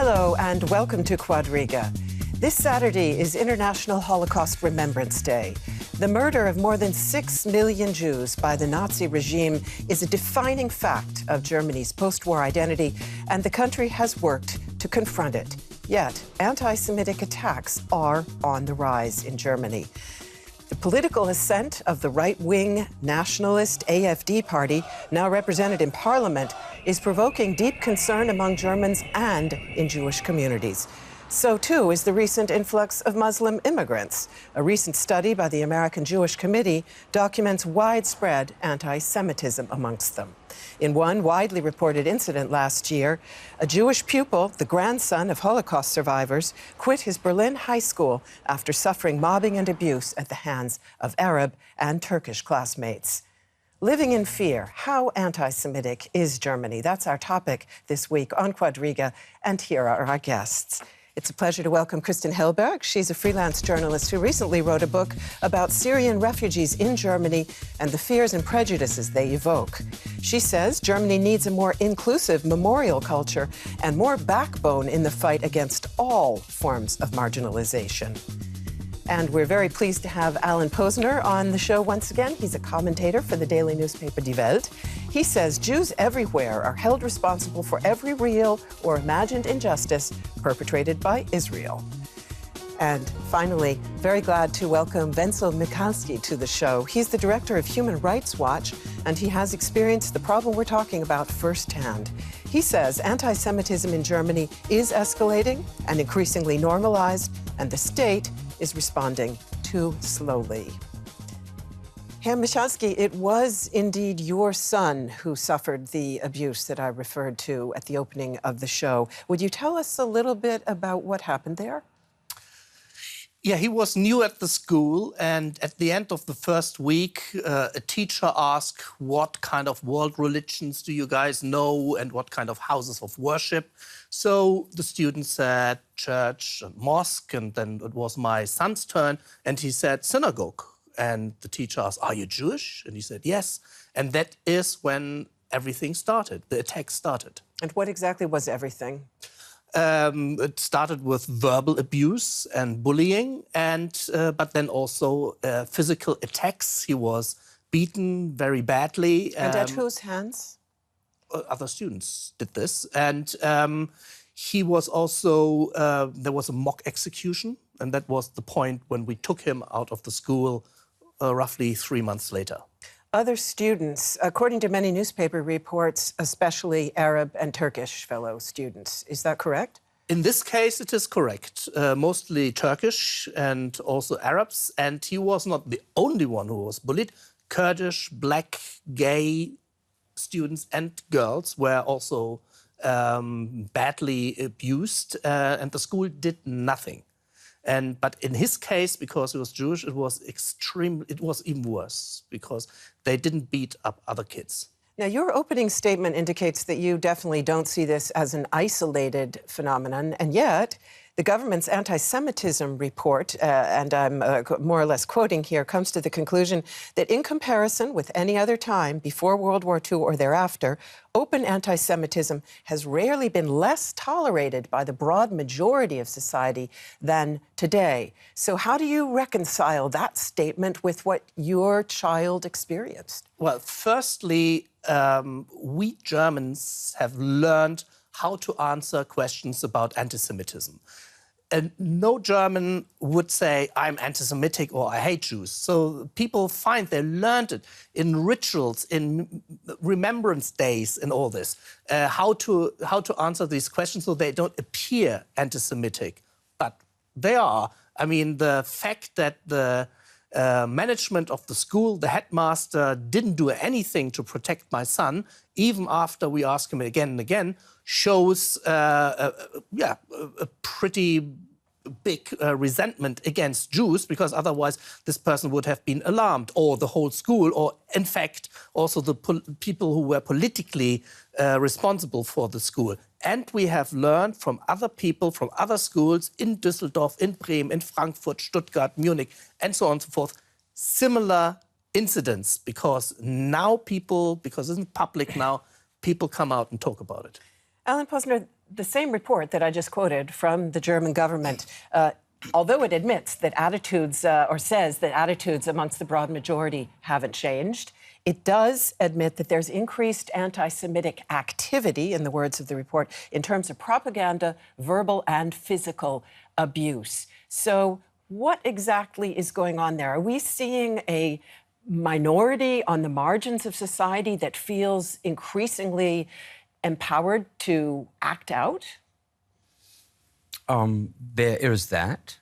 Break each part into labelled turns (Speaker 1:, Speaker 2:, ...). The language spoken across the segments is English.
Speaker 1: Hello and welcome to Quadriga. This Saturday is International Holocaust Remembrance Day. The murder of more than 6 million Jews by the Nazi regime is a defining fact of Germany's post-war identity, and the country has worked to confront it. Yet, anti-Semitic attacks are on the rise in Germany. The political ascent of the right-wing nationalist AfD party, now represented in parliament, is provoking deep concern among Germans and in Jewish communities. So, too, is the recent influx of Muslim immigrants. A recent study by the American Jewish Committee documents widespread anti-Semitism amongst them. In one widely reported incident last year, a Jewish pupil, the grandson of Holocaust survivors, quit his Berlin high school after suffering mobbing and abuse at the hands of Arab and Turkish classmates. Living in fear, how anti-Semitic is Germany? That's our topic this week on Quadriga, and here are our guests. It's a pleasure to welcome Kristin Helberg. She's a freelance journalist who recently wrote a book about Syrian refugees in Germany and the fears and prejudices they evoke. She says Germany needs a more inclusive memorial culture and more backbone in the fight against all forms of marginalization. And we're very pleased to have Posener on the show once again. He's a commentator for the daily newspaper Die Welt. He says Jews everywhere are held responsible for every real or imagined injustice perpetrated by Israel. And finally, very glad to welcome Wenzel Michalski to the show. He's the director of Human Rights Watch, and he has experienced the problem we're talking about firsthand. He says anti-Semitism in Germany is escalating and increasingly normalized, and the state is responding too slowly. Herr Michalski, it was indeed your son who suffered the abuse that I referred to at the opening of the show. Would you tell us a little bit about what happened there?
Speaker 2: Yeah, he was new at the school, and at the end of the first week, a teacher asked, what kind of world religions do you guys know and what kind of houses of worship? So the student said church and mosque, and then it was my son's turn, and he said synagogue. And the teacher asked, are you Jewish? And he said, yes. And that is when everything started, the attack started.
Speaker 1: And what exactly was everything?
Speaker 2: It started with verbal abuse and bullying, and but then also physical attacks. He was beaten very badly.
Speaker 1: And at whose hands?
Speaker 2: Other students did this. And he was also, there was a mock execution, and that was the point when we took him out of the school roughly 3 months later.
Speaker 1: Other students, according to many newspaper reports, especially Arab and Turkish fellow students. Is that correct?
Speaker 2: In this case, it is correct. Mostly Turkish and also Arabs. And he was not the only one who was bullied. Kurdish, black, gay students and girls were also badly abused. And the school did nothing. But in his case, because he was Jewish, it was even worse, because they didn't beat up other kids.
Speaker 1: Now, your opening statement indicates that you definitely don't see this as an isolated phenomenon, and yet the government's anti-Semitism report, and I'm more or less quoting here, comes to the conclusion that in comparison with any other time before World War II or thereafter, open anti-Semitism has rarely been less tolerated by the broad majority of society than today. So how do you reconcile that statement with what your child experienced?
Speaker 2: Well, firstly, we Germans have learned how to answer questions about anti-Semitism. And no German would say, I'm anti-Semitic or I hate Jews. So people they learned it in rituals, in remembrance days and all this, how to answer these questions so they don't appear anti-Semitic. But they are. I mean, the fact that the management of the school, the headmaster, didn't do anything to protect my son, even after we asked him again and again, shows a pretty big resentment against Jews, because otherwise this person would have been alarmed, or the whole school, or in fact also the people who were politically responsible for the school. And we have learned from other people, from other schools in Düsseldorf, in Bremen, in Frankfurt, Stuttgart, Munich, and so on and so forth, similar incidents, because now because it's public now, people come out and talk about it.
Speaker 1: Posener, the same report that I just quoted from the German government, although it admits that attitudes, or says that attitudes amongst the broad majority haven't changed, it does admit that there's increased anti-Semitic activity, in the words of the report, in terms of propaganda, verbal and physical abuse. So what exactly is going on there? Are we seeing a minority on the margins of society that feels increasingly empowered to act out?
Speaker 3: There is that.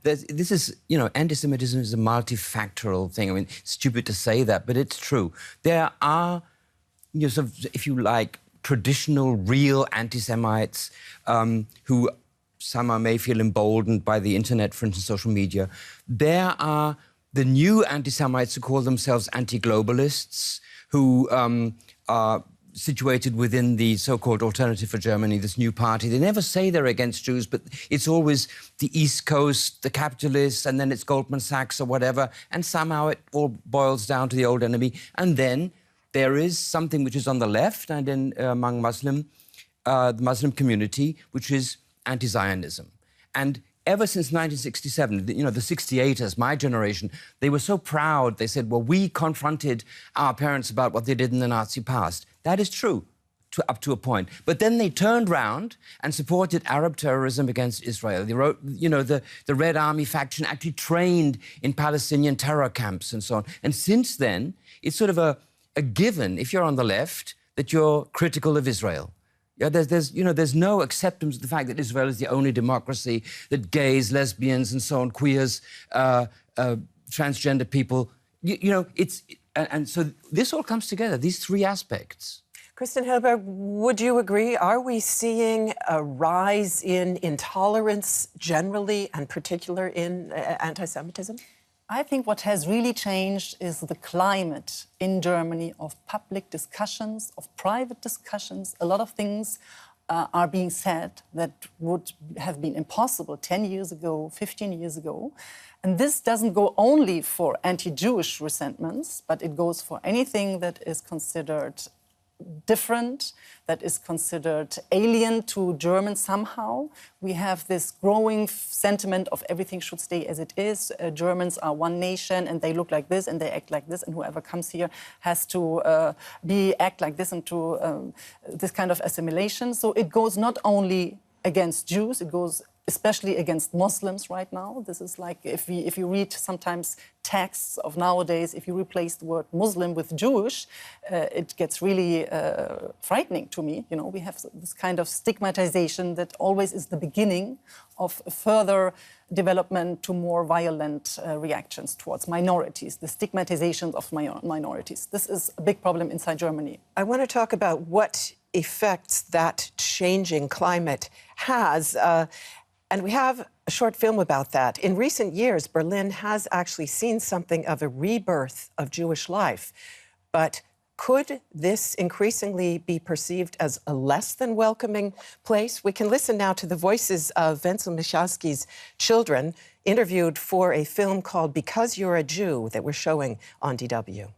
Speaker 3: This is, you know, anti-Semitism is a multifactorial thing. I mean, it's stupid to say that, but it's true. There are, you know, sort of, if you like, traditional, real anti-Semites who somehow may feel emboldened by the internet, for instance, social media. There are the new anti-Semites who call themselves anti-globalists, who are situated within the so-called Alternative for Germany, this new party. They never say they're against Jews, but it's always the East Coast, the capitalists, and then it's Goldman Sachs or whatever, and somehow it all boils down to the old enemy. And then there is something which is on the left and among the Muslim community, which is anti-Zionism. And ever since 1967, you know, the 68ers, my generation, they were so proud. They said, well, we confronted our parents about what they did in the Nazi past. That is true, up to a point. But then they turned round and supported Arab terrorism against Israel. They wrote, you know, the Red Army faction actually trained in Palestinian terror camps and so on. And since then, it's sort of a given, if you're on the left, that you're critical of Israel. Yeah, there's no acceptance of the fact that Israel is the only democracy, that gays, lesbians, and so on, queers, transgender people, you know, and so this all comes together, these three aspects.
Speaker 1: Kristin Helberg, would you agree? Are we seeing a rise in intolerance generally, and particular in anti-Semitism?
Speaker 4: I think what has really changed is the climate in Germany of public discussions, of private discussions. A lot of things are being said that would have been impossible 10 years ago, 15 years ago. And this doesn't go only for anti-Jewish resentments, but it goes for anything that is considered different, that is considered alien to Germans somehow. We have this growing sentiment of everything should stay as it is. Germans are one nation and they look like this and they act like this, and whoever comes here has to act like this, and to this kind of assimilation. So it goes not only against Jews, it goes especially against Muslims right now. This is like, if you read sometimes texts of nowadays, if you replace the word Muslim with Jewish, it gets really frightening to me. You know, we have this kind of stigmatization that always is the beginning of further development to more violent reactions towards minorities, the stigmatization of minorities. This is a big problem inside Germany.
Speaker 1: I want to talk about what effects that changing climate has. And we have a short film about that. In recent years, Berlin has actually seen something of a rebirth of Jewish life. But could this increasingly be perceived as a less than welcoming place? We can listen now to the voices of Wenzel Michalski's children, interviewed for a film called Because You're a Jew that we're showing on DW.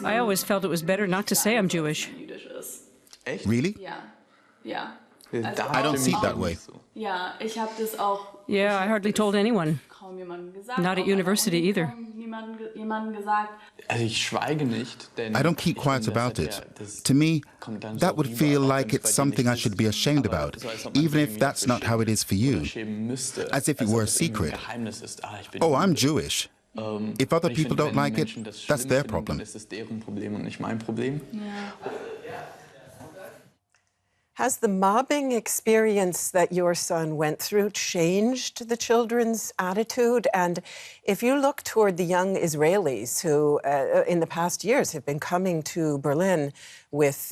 Speaker 5: I always felt it was better not to say I'm Jewish.
Speaker 6: Really? I don't see it that way.
Speaker 5: Yeah, I hardly told anyone. Not at university either.
Speaker 6: I don't keep quiet about it. To me, that would feel like it's something I should be ashamed about, even if that's not how it is for you. As if it were a secret. Oh, I'm Jewish. If other people don't like it, that's their problem.
Speaker 1: Has the mobbing experience that your son went through changed the children's attitude? And if you look toward the young Israelis who, in the past years, have been coming to Berlin with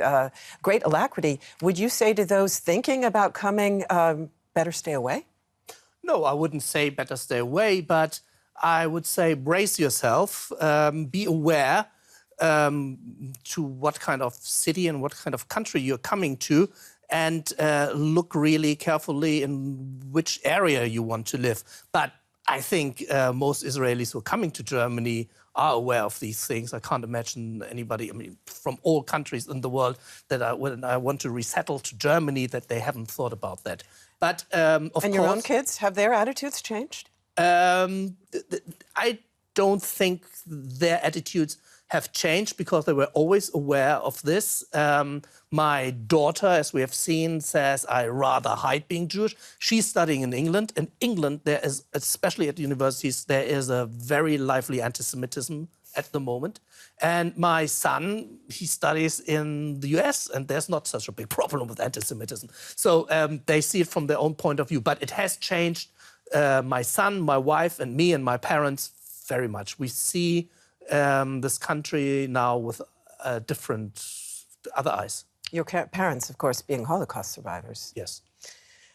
Speaker 1: great alacrity, would you say to those thinking about coming, better stay away?
Speaker 2: No, I wouldn't say better stay away, but I would say brace yourself, be aware to what kind of city and what kind of country you're coming to, and look really carefully in which area you want to live. But I think most Israelis who are coming to Germany are aware of these things. I can't imagine anybody, I mean, from all countries in the world that when I want to resettle to Germany, that they haven't thought about that. But of course,
Speaker 1: and your own kids, have their attitudes changed?
Speaker 2: I don't think their attitudes have changed because they were always aware of this. My daughter, as we have seen, says, I rather hide being Jewish. She's studying in England. In England, there is, especially at universities, there is a very lively anti-Semitism at the moment. And my son, he studies in the US, and there's not such a big problem with anti-Semitism. So they see it from their own point of view. But it has changed my son, my wife, and me and my parents very much. We see this country now with other eyes.
Speaker 1: Your parents, of course, being Holocaust survivors.
Speaker 2: Yes.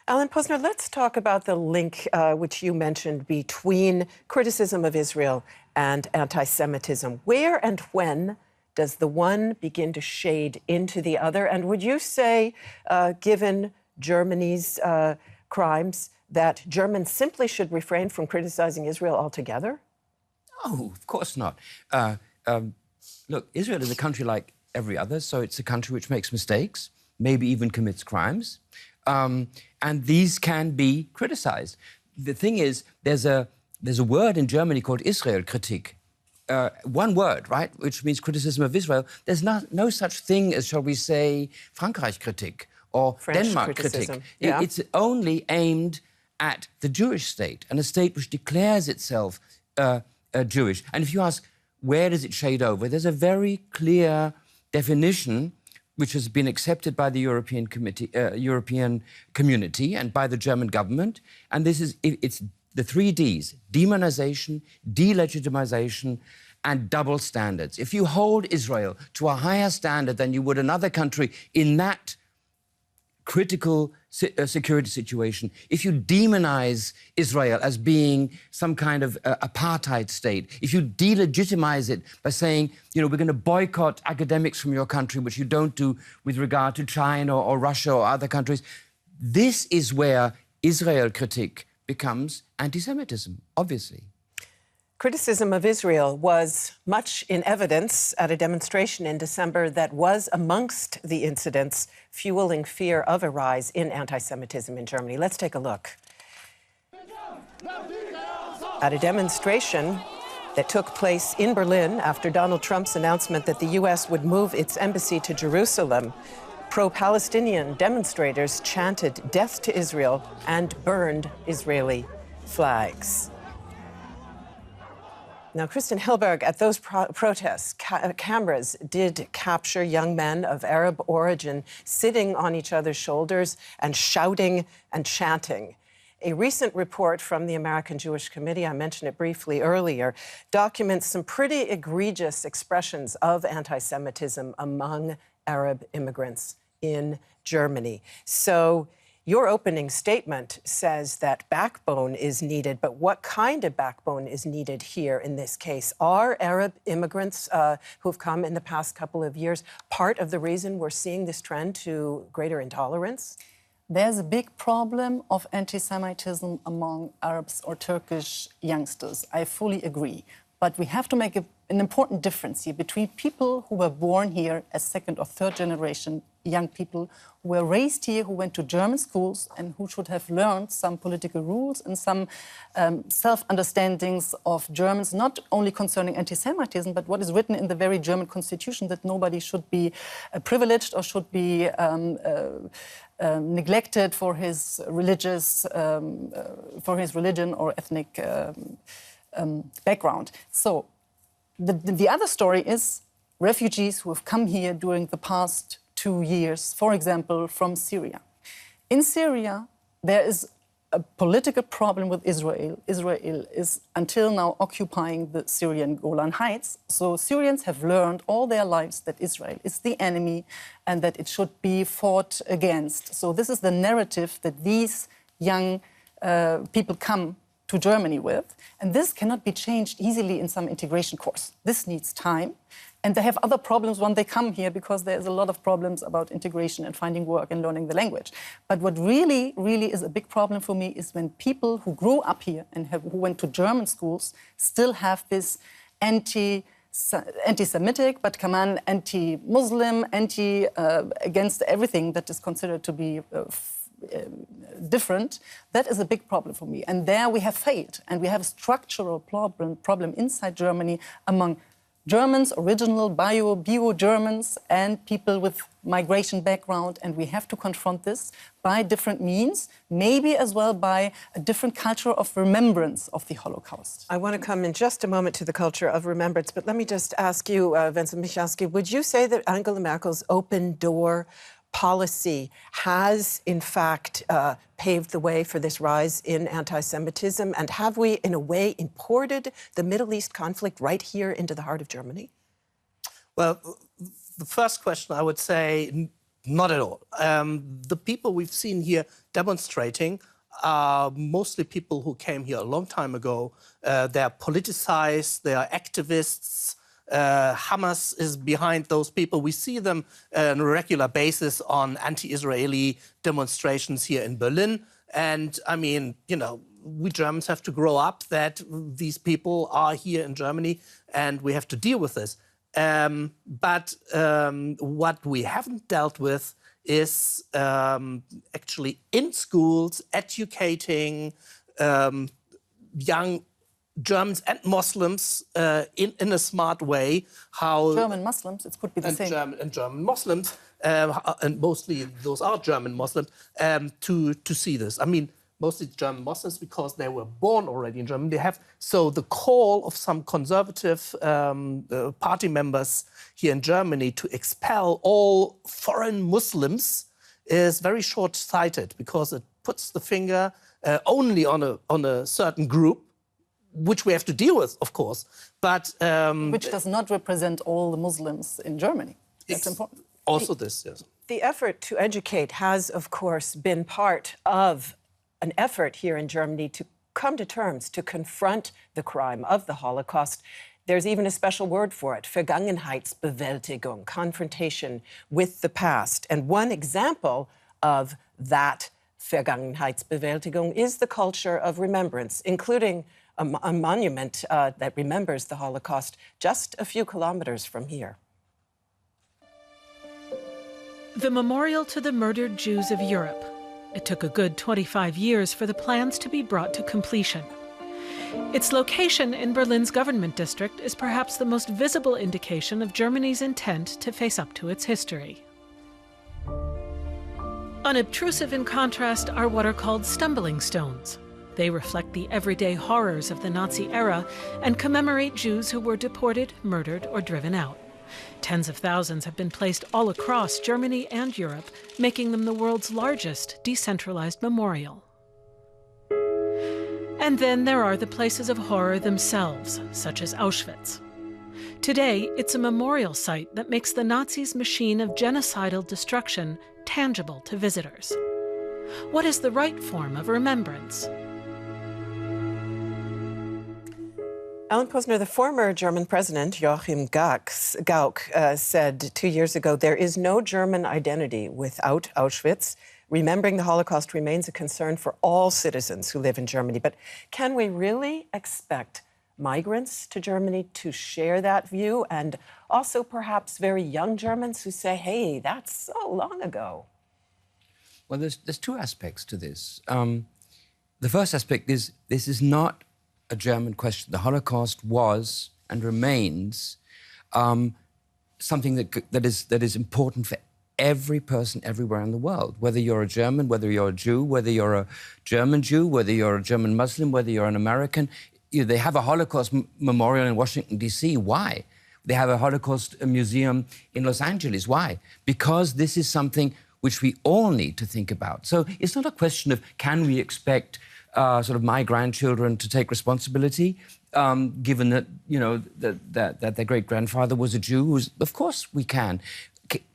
Speaker 1: Alan Posener, let's talk about the link which you mentioned between criticism of Israel and anti-Semitism. Where and when does the one begin to shade into the other? And would you say, given Germany's crimes, that Germans simply should refrain from criticizing Israel altogether?
Speaker 3: Oh, of course not. Look, Israel is a country like every other, so it's a country which makes mistakes, maybe even commits crimes, and these can be criticized. The thing is, there's a word in Germany called Israel-Kritik. One word, right, which means criticism of Israel. There's no such thing as, shall we say, Frankreich-Kritik or Denmark-Kritik.
Speaker 1: Yeah.
Speaker 3: It's only aimed at the Jewish state, and a state which declares itself Jewish. And if you ask, where does it shade over? There's a very clear definition which has been accepted by the European community and by the German government. And it's the 3 Ds: demonization, delegitimization, and double standards. If you hold Israel to a higher standard than you would another country in that critical security situation, if you demonize Israel as being some kind of apartheid state, if you delegitimize it by saying, you know, we're going to boycott academics from your country, which you don't do with regard to China or Russia or other countries, this is where Israel-Kritik becomes anti-Semitism, obviously.
Speaker 1: Criticism of Israel was much in evidence at a demonstration in December that was amongst the incidents fueling fear of a rise in anti-Semitism in Germany. Let's take a look. At a demonstration that took place in Berlin after Donald Trump's announcement that the U.S. would move its embassy to Jerusalem, pro-Palestinian demonstrators chanted "Death to Israel" and burned Israeli flags. Now, Kristin, Helberg, at those protests, cameras did capture young men of Arab origin sitting on each other's shoulders and shouting and chanting. A recent report from the American Jewish Committee, I mentioned it briefly earlier, documents some pretty egregious expressions of anti-Semitism among Arab immigrants in Germany. So your opening statement says that backbone is needed, but what kind of backbone is needed here in this case? Are Arab immigrants who've come in the past couple of years part of the reason we're seeing this trend to greater intolerance?
Speaker 4: There's a big problem of anti-Semitism among Arabs or Turkish youngsters. I fully agree. But we have to make an important difference here between people who were born here as second or third generation young people who were raised here, who went to German schools and who should have learned some political rules and some self-understandings of Germans, not only concerning anti-Semitism, but what is written in the very German constitution, that nobody should be privileged or should be neglected for his religion or ethnic background. So the other story is refugees who have come here during the past 2 years, for example, from Syria. In Syria, there is a political problem with Israel. Israel is until now occupying the Syrian Golan Heights. So Syrians have learned all their lives that Israel is the enemy and that it should be fought against. So this is the narrative that these young people come to Germany with. And this cannot be changed easily in some integration course. This needs time. And they have other problems when they come here, because there's a lot of problems about integration and finding work and learning the language. But what really, really is a big problem for me is when people who grew up here and who went to German schools still have this anti-Semitic, but come on, anti-Muslim, against everything that is considered to be different. That is a big problem for me. And there we have failed. And we have a structural problem inside Germany among Germans, original bio-Germans, and people with migration background. And we have to confront this by different means, maybe as well by a different culture of remembrance of the Holocaust.
Speaker 1: I want to come in just a moment to the culture of remembrance, but let me just ask you, Wenzel Michalski, would you say that Angela Merkel's open door policy has, in fact, paved the way for this rise in anti-Semitism? And have we, in a way, imported the Middle East conflict right here into the heart of Germany?
Speaker 2: Well, the first question, I would say, not at all. The people we've seen here demonstrating are mostly people who came here a long time ago. They are politicized, they are activists. Hamas is behind those people. We see them on a regular basis on anti-Israeli demonstrations here in Berlin. And I mean, you know, we Germans have to grow up that these people are here in Germany and we have to deal with this. But what we haven't dealt with is actually in schools educating young Germans and Muslims in a smart way. How
Speaker 4: German Muslims, it could be the same.
Speaker 2: German Muslims, and mostly those are German Muslims, to see this. I mean, mostly German Muslims because they were born already in Germany. They have, so the call of some conservative party members here in Germany to expel all foreign Muslims is very short-sighted, because it puts the finger only on a certain group, which we have to deal with, of course, but
Speaker 4: which does not represent all the Muslims in Germany. That's important.
Speaker 2: Also, this, yes.
Speaker 1: The effort to educate has, of course, been part of an effort here in Germany to come to terms, to confront the crime of the Holocaust. There's even a special word for it, Vergangenheitsbewältigung, confrontation with the past. And one example of that Vergangenheitsbewältigung is the culture of remembrance, including a monument that remembers the Holocaust just a few kilometers from here.
Speaker 7: The memorial to the murdered Jews of Europe. It took a good 25 years for the plans to be brought to completion. Its location in Berlin's government district is perhaps the most visible indication of Germany's intent to face up to its history. Unobtrusive, in contrast, are what are called stumbling stones. They reflect the everyday horrors of the Nazi era and commemorate Jews who were deported, murdered, or driven out. Tens of thousands have been placed all across Germany and Europe, making them the world's largest decentralized memorial. And then there are the places of horror themselves, such as Auschwitz. Today, it's a memorial site that makes the Nazis' machine of genocidal destruction tangible to visitors. What is the right form of remembrance?
Speaker 1: Alan Posener, the former German president, Joachim Gauck, said 2 years ago, there is no German identity without Auschwitz. Remembering the Holocaust remains a concern for all citizens who live in Germany. But can we really expect migrants to Germany to share that view? And also perhaps very young Germans who say, hey, that's so long ago.
Speaker 3: Well, there's two aspects to this. The first aspect is this is not a German question. The Holocaust was and remains something that is important for every person everywhere in the world, whether you're a German, whether you're a Jew, whether you're a German Jew, whether you're a German Muslim, whether you're an American. They have a Holocaust memorial in Washington, D.C. Why? They have a Holocaust museum in Los Angeles. Why? Because this is something which we all need to think about. So it's not a question of can we expect sort of my grandchildren to take responsibility, given that, you know, that their great-grandfather was a Jew. Of course we can.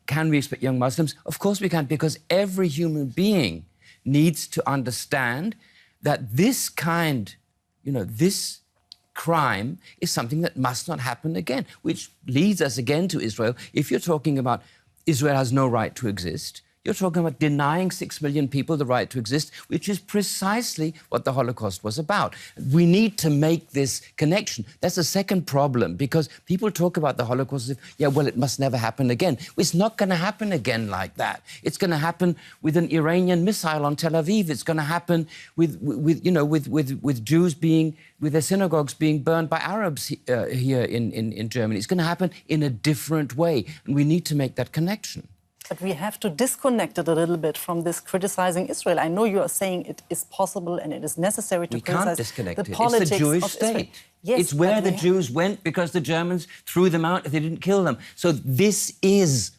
Speaker 3: Can we expect young Muslims? Of course we can, because every human being needs to understand that this kind, you know, this crime is something that must not happen again, which leads us again to Israel. If you're talking about Israel has no right to exist, you're talking about denying 6 million people the right to exist, which is precisely what the Holocaust was about. We need to make this connection. That's the second problem, because people talk about the Holocaust as if, yeah, well, it must never happen again. It's not going to happen again like that. It's going to happen with an Iranian missile on Tel Aviv. It's going to happen with Jews being, with their synagogues being burned by Arabs here in Germany. It's going to happen in a different way, and we need to make that connection.
Speaker 4: But we have to disconnect it a little bit from this criticizing Israel. I know you are saying it is possible and it is necessary to criticize.
Speaker 3: We can't disconnect
Speaker 4: the
Speaker 3: it.
Speaker 4: politics
Speaker 3: it's the Jewish
Speaker 4: of
Speaker 3: state.
Speaker 4: Israel. Yes,
Speaker 3: it's where the Jews went because the Germans threw them out if they didn't kill them. So this is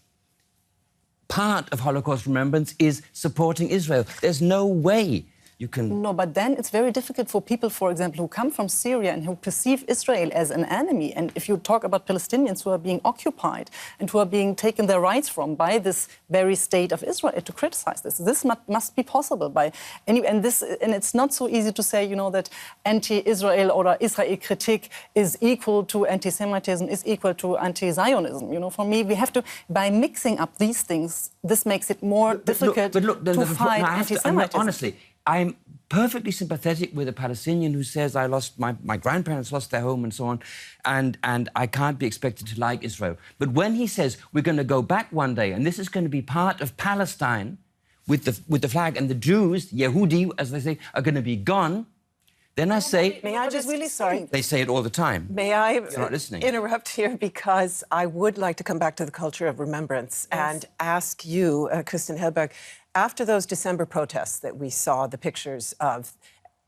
Speaker 3: part of Holocaust remembrance, is supporting Israel. There's no way you can...
Speaker 4: No, but then it's very difficult for people, for example, who come from Syria and who perceive Israel as an enemy. And if you talk about Palestinians who are being occupied and who are being taken their rights from by this very state of Israel, to criticize this. This must be possible by any... And it's not so easy to say, you know, that anti-Israel or Israel critique is equal to anti-Semitism, is equal to anti-Zionism. You know, for me, we have to... By mixing up these things, this makes it more difficult to fight anti-Semitism.
Speaker 3: Honestly, I'm perfectly sympathetic with a Palestinian who says, I lost my grandparents lost their home and so on, and I can't be expected to like Israel. But when he says we're going to go back one day and this is going to be part of Palestine with the flag, and the Jews, Yehudi, as they say, are going to be gone, then I say...
Speaker 1: May I just... Really sorry.
Speaker 3: They say it all the time.
Speaker 1: May I
Speaker 3: not listening.
Speaker 1: interrupt here, because I would like to come back to the culture of remembrance and ask you, Kristin Helberg, after those December protests that we saw the pictures of,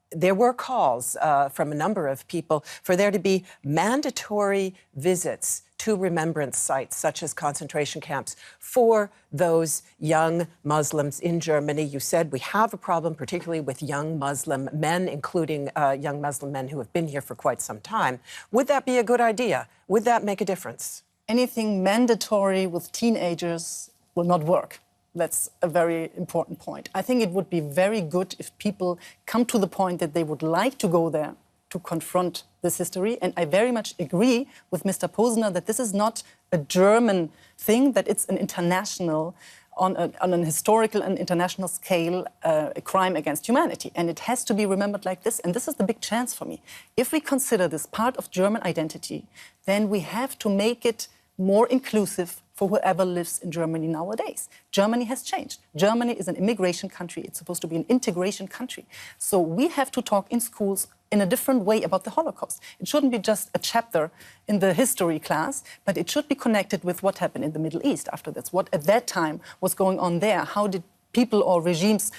Speaker 1: there were calls from a number of people for there to be mandatory visits to remembrance sites, such as concentration camps, for those young Muslims in Germany. You said we have a problem, particularly with young Muslim men, including young Muslim men who have been here for quite some time. Would that be a good idea? Would that make a difference?
Speaker 4: Anything mandatory with teenagers will not work. That's a very important point. I think it would be very good if people come to the point that they would like to go there to confront this history. And I very much agree with Mr. Posener that this is not a German thing, that it's an international, on an historical and international scale, a crime against humanity. And it has to be remembered like this. And this is the big chance for me. If we consider this part of German identity, then we have to make it more inclusive for whoever lives in Germany nowadays. Germany has changed. Germany is an immigration country. It's supposed to be an integration country. So we have to talk in schools in a different way about the Holocaust. It shouldn't be just a chapter in the history class, but it should be connected with what happened in the Middle East after this, what at that time was going on there, how did people or regimes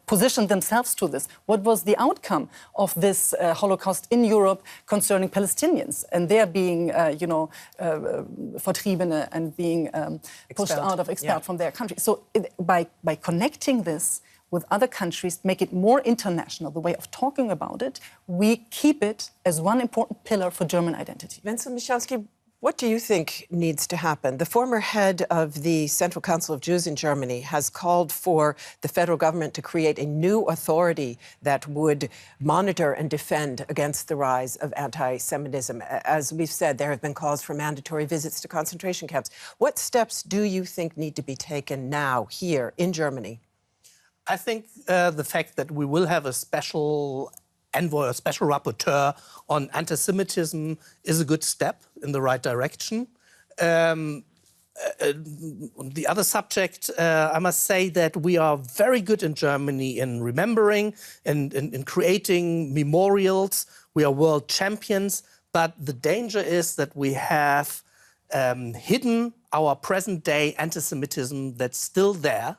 Speaker 4: position themselves to this? What was the outcome of this Holocaust in Europe concerning Palestinians and their being, Vertriebene and being pushed out of, expelled from their country? So by connecting this with other countries, make it more international, the way of talking about it, we keep it as one important pillar for German identity.
Speaker 1: Wenzel, Michalski, what do you think needs to happen? The former head of the Central Council of Jews in Germany has called for the federal government to create a new authority that would monitor and defend against the rise of anti-Semitism. As we've said, there have been calls for mandatory visits to concentration camps. What steps do you think need to be taken now, here in Germany?
Speaker 2: I think the fact that we will have a special envoy, a special rapporteur on anti-Semitism is a good step in the right direction. The other subject, I must say that we are very good in Germany in remembering and in creating memorials. We are world champions, but the danger is that we have hidden our present-day anti-Semitism that's still there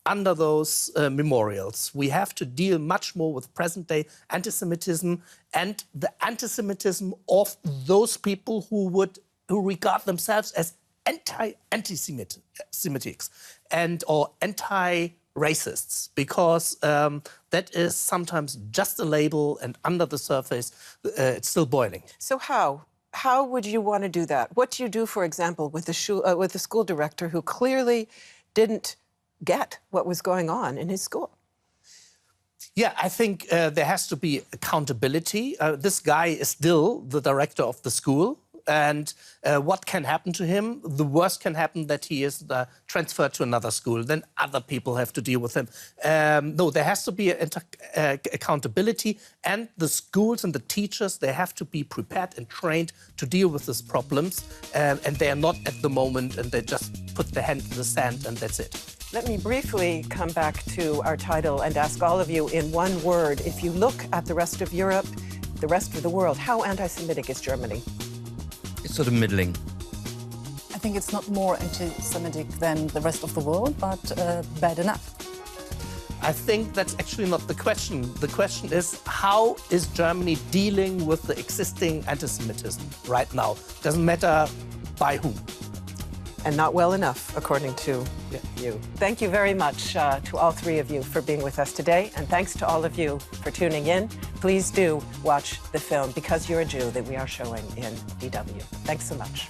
Speaker 2: under those memorials. We have to deal much more with present-day anti-Semitism and the anti-Semitism of those people who regard themselves as anti-Semitics and or anti-racists, because that is sometimes just a label, and under the surface it's still boiling.
Speaker 1: So how would you want to do that? What do you do, for example, with the school director who clearly didn't get what was going on in his school?
Speaker 2: Yeah, I think there has to be accountability. This guy is still the director of the school. And what can happen to him? The worst can happen that he is transferred to another school. Then other people have to deal with him. No, there has to be accountability. And the schools and the teachers, they have to be prepared and trained to deal with these problems. And they are not at the moment, and they just put their hand in the sand and that's it.
Speaker 1: Let me briefly come back to our title and ask all of you in one word. If you look at the rest of Europe, the rest of the world, how anti-Semitic is Germany?
Speaker 3: It's sort of middling.
Speaker 4: I think it's not more anti-Semitic than the rest of the world, but bad enough.
Speaker 2: I think that's actually not the question. The question is, how is Germany dealing with the existing anti-Semitism right now? Doesn't matter by whom.
Speaker 1: And not well enough, according to you. Thank you very much to all three of you for being with us today. And thanks to all of you for tuning in. Please do watch the film Because You're a Jew that we are showing in DW. Thanks so much.